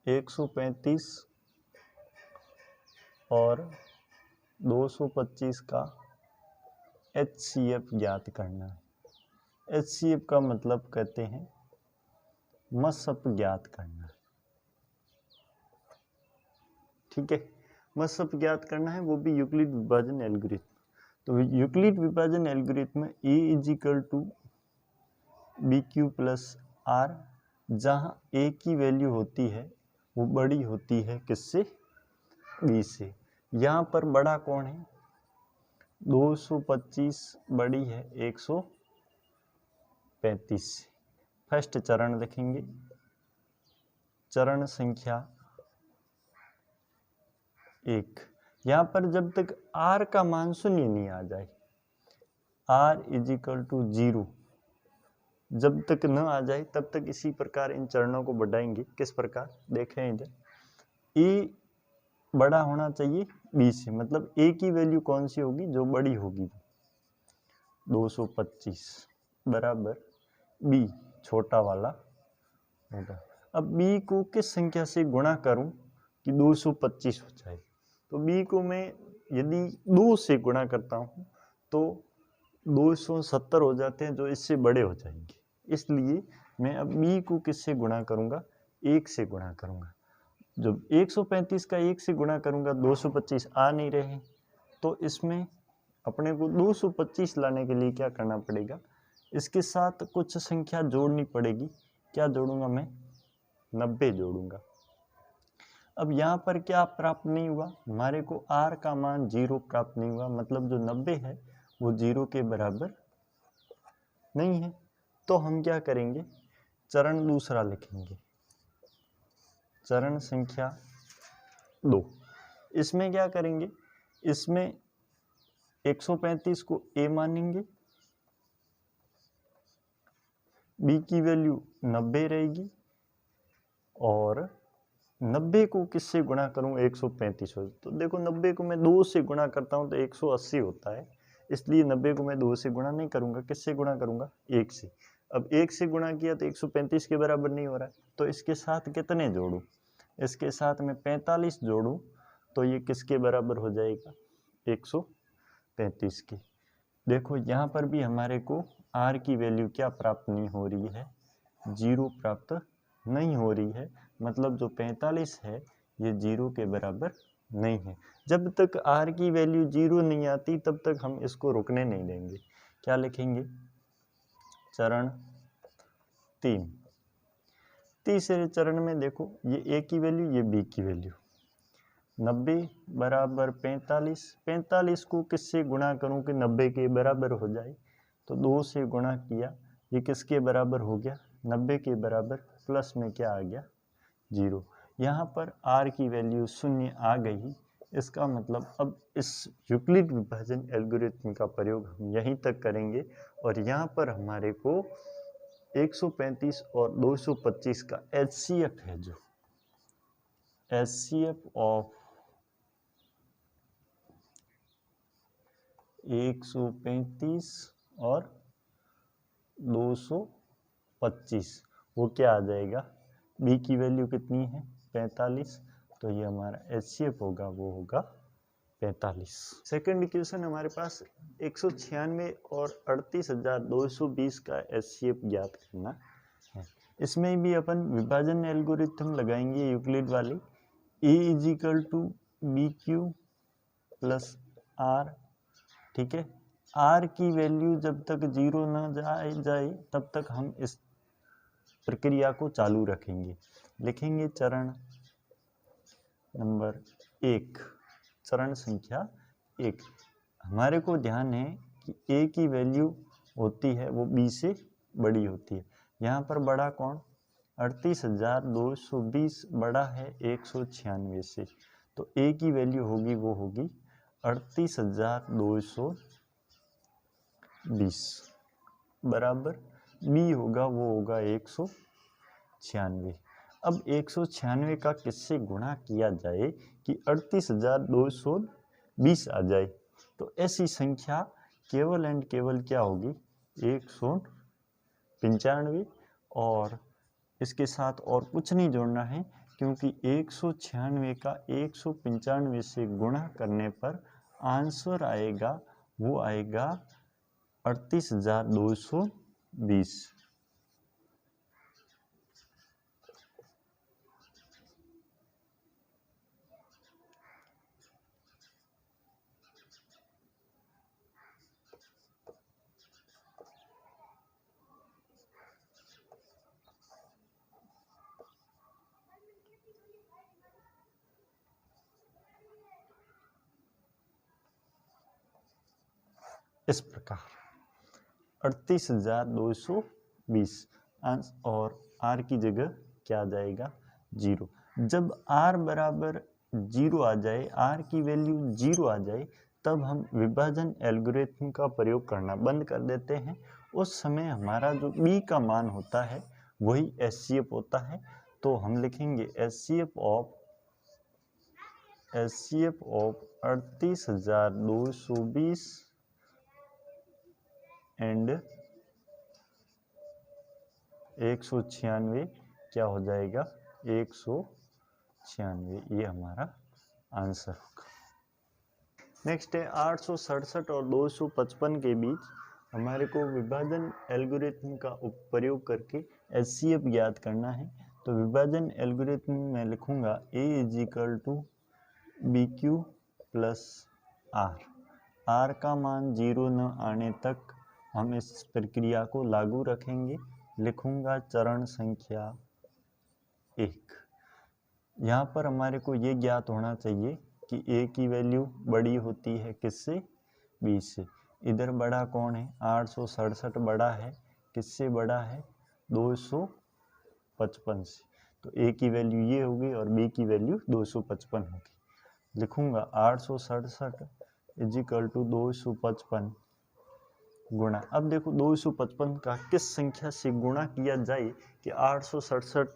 135 और 225 का HCF ज्ञात करना है। HCF का मतलब कहते हैं मसप ज्ञात करना है। ठीक है, मसप ज्ञात करना है, वो भी यूक्लिड विभाजन एल्गोरिथम। तो यूक्लिड विभाजन एल्गोरिथम में A = BQ + R, जहाँ A की वैल्यू होती है वो बड़ी होती है किससे? B से। यहाँ पर बड़ा कौन है? 225 बड़ी है 135 से। फर्स्ट चरण देखेंगे, चरण संख्या 1। यहाँ पर जब तक R का मान 0 नहीं आ जाए, R = 0 जब तक न आ जाए तब तक इसी प्रकार इन चरणों को बढ़ाएंगे। किस प्रकार देखें इधर, A बड़ा होना चाहिए B से, मतलब A की वैल्यू कौन सी होगी? जो बड़ी होगी, 225 बराबर B छोटा वाला होगा। अब B को किस संख्या से गुणा करूं कि 225 हो जाए? तो B को मैं यदि 2 से गुणा करता हूं तो 270 हो जाते हैं, जो इससे बड़े हो जाएंगे। इसलिए मैं अब B को किससे गुणा करूंगा? 1 से गुणा करूंगा। जब 135 का 1 से गुणा करूंगा, 225 आ नहीं रहे, तो इसमें अपने को 225 लाने के लिए क्या करना पड़ेगा? इसके साथ कुछ संख्या जोड़नी पड़ेगी। क्या जोड़ूंगा मैं? 90 जोड़ूंगा। अब यहाँ पर क्या प्राप्त नहीं हुआ? हमारे को R का मान 0 प्राप्त नहीं हुआ, मतलब जो 90 है वो 0 के बराबर नहीं है। तो हम क्या करेंगे? चरण दूसरा लिखेंगे, चरण संख्या 2। इसमें क्या करेंगे? इसमें 135 को A मानेंगे, B की वैल्यू 90 रहेगी, और 90 को किससे गुणा करूं? 135 हो। तो देखो 90 को मैं 2 से गुणा करता हूं तो 180 होता है, इसलिए 90 को मैं 2 से गुणा नहीं करूंगा। किससे गुणा करूंगा? 1 से। अब 1 से गुणा किया तो 135 के बराबर नहीं हो रहा है, तो इसके साथ कितने जोड़ूं? इसके साथ में 45 जोड़ूं तो ये किसके बराबर हो जाएगा? 135 के। देखो यहाँ पर भी हमारे को R की वैल्यू क्या प्राप्त नहीं हो रही है? 0 प्राप्त नहीं हो रही है, मतलब जो 45 है ये 0 के बराबर नहीं है। जब तक R की वैल्यू 0 नहीं आती तब तक हम इसको रुकने नहीं देंगे। क्या लिखेंगे? चरण 3। तीसरे चरण में देखो, ये A की वैल्यू, ये B की वैल्यू, 90 बराबर 45। 45 को किससे गुणा करूं कि 90 के बराबर हो जाए? तो 2 से गुणा किया, ये किसके बराबर हो गया? 90 के बराबर, प्लस में क्या आ गया? 0। यहाँ पर R की वैल्यू 0 आ गई। इसका मतलब अब इस यूक्लिड विभाजन एल्गोरिथम का प्रयोग हम यहीं तक करेंगे, और यहाँ पर हमारे को 135 और 225 का HCF है, जो HCF ऑफ 135 और 225 वो क्या आ जाएगा? B की वैल्यू कितनी है? 45। तो ये हमारा HCF होगा, वो होगा 45। सेकंड इक्वेशन हमारे पास 196 और 38,220 का HCF ज्ञात करना है। इसमें भी अपन विभाजन एल्गोरिथम लगाएंगे यूक्लिड वाली। A = BQ + R। ठीक है, R की वैल्यू जब तक 0 ना जाए तब तक हम इस प्रक्रिया को चालू रखेंगे। लिखेंगे चरण नंबर 1, चरण संख्या 1। हमारे को ध्यान है कि A की वैल्यू होती है वो B से बड़ी होती है। यहाँ पर बड़ा कौन? 38,220 बड़ा है 196 से, तो A की वैल्यू होगी, वो होगी 38,220 बराबर B होगा, वो होगा 196। अब 196 का किससे गुणा किया जाए कि 38,220 आ जाए? तो ऐसी संख्या केवल एंड केवल क्या होगी? 195, और इसके साथ और कुछ नहीं जोड़ना है, क्योंकि 196 का 195 से गुणा करने पर आंसर आएगा, वो आएगा 38,220। इस प्रकार 38,220 और r की जगह क्या आ जाएगा 0। जब r बराबर 0 आ जाए, r की वैल्यू 0 आ जाए, तब हम विभाजन एल्गोरिथम का प्रयोग करना बंद कर देते हैं। उस समय हमारा जो b का मान होता है वही HCF होता है। तो हम लिखेंगे HCF ऑफ 38,220 एंड 196 क्या हो जाएगा 196। ये हमारा आंसर होगा। नेक्स्ट है 867 और 255 के बीच हमारे को विभाजन एल्गोरिथम का प्रयोग करके HCF ज्ञात करना है। तो विभाजन एल्गोरिथम में लिखूंगा A = BQ + R। R का मान 0 न आने तक हम इस प्रक्रिया को लागू रखेंगे। लिखूंगा चरण संख्या 1। यहाँ पर हमारे को ये ज्ञात होना चाहिए कि A की वैल्यू बड़ी होती है किससे 20 से। इधर बड़ा कौन है 867 बड़ा है किससे बड़ा है 255 से। तो A की वैल्यू ये होगी और B की वैल्यू 255 होगी। लिखूंगा 867 = 255 गुणा। अब देखो 255 का किस संख्या से गुणा किया जाए कि 867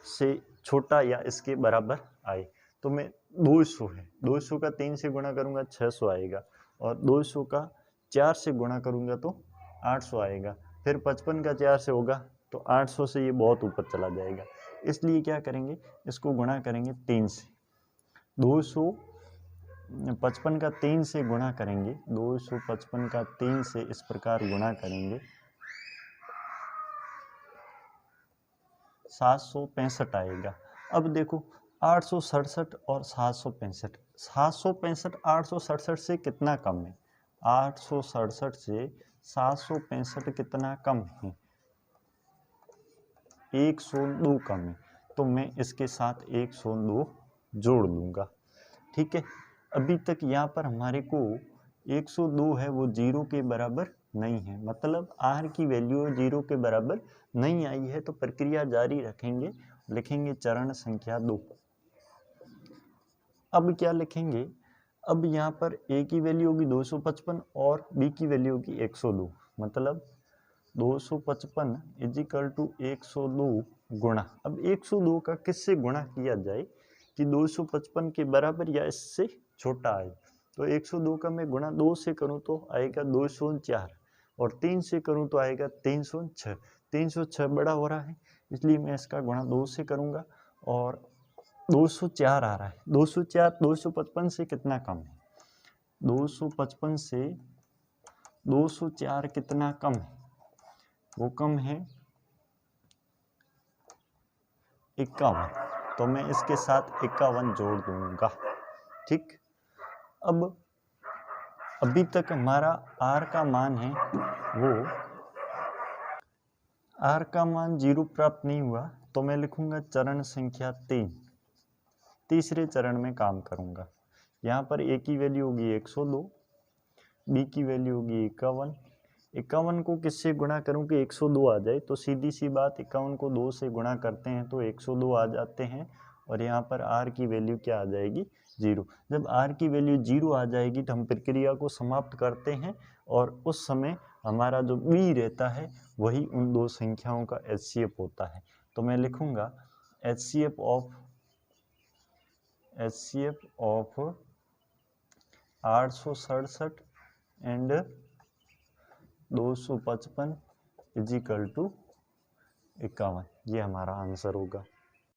से छोटा या इसके बराबर आए। तो मैं 200 है, 200 का 3 से गुणा करूंगा 600 आएगा, और 200 का 4 से गुणा करूंगा तो 800 आएगा। फिर 55 का 4 से होगा तो 800 से ये बहुत ऊपर चला जाएगा। इसलिए क्या करेंगे, इसको गुणा करेंगे 3 से। 255 का 3 से गुणा करेंगे, 255 का 3 से इस प्रकार गुणा करेंगे 765 आएगा। अब देखो 867 और 765, 765 867 से कितना कम है, 867 से 765 कितना कम है 102 कम है। तो मैं इसके साथ 102 जोड़ दूंगा। ठीक है, अभी तक यहाँ पर हमारे को 102 है वो 0 के बराबर नहीं है, मतलब r की वैल्यू 0 के बराबर नहीं आई है। तो प्रक्रिया जारी रखेंगे, लिखेंगे चरण संख्या 2। अब क्या लिखेंगे, अब यहाँ पर a की वैल्यू होगी 255 और b की वैल्यू होगी 102, मतलब 255 = 102 गुणा। अब 102 का किससे गुणा किया जाए कि 255 के बराबर या इससे छोटा आए। तो 102 का मैं गुणा 2 से करूं तो आएगा 204, और 3 से करूं तो आएगा 306। 306 बड़ा हो रहा है, इसलिए मैं इसका गुणा 2 से करूंगा और 204 आ रहा है। 204 255 से कितना कम है, 255 से 204 कितना कम है, वो कम है 51। तो मैं इसके साथ 51 जोड़ दूंगा। ठीक, अब अभी तक हमारा r का मान है वो r का मान 0 प्राप्त नहीं हुआ। तो मैं लिखूंगा चरण संख्या 3, तीसरे चरण में काम करूंगा। यहाँ पर a की वैल्यू होगी 102, b की वैल्यू होगी 51। 51 को किससे गुणा करूं कि 102 आ जाए, तो सीधी सी बात 51 को 2 से गुणा करते हैं तो 102 आ जाते हैं, और यहाँ पर r की वैल्यू क्या आ जाएगी 0। जब r की वैल्यू 0 आ जाएगी तो हम प्रक्रिया को समाप्त करते हैं, और उस समय हमारा जो b रहता है वही उन दो संख्याओं का HCF होता है। तो मैं लिखूंगा HCF ऑफ 867 एंड 255 = 51। ये हमारा आंसर होगा।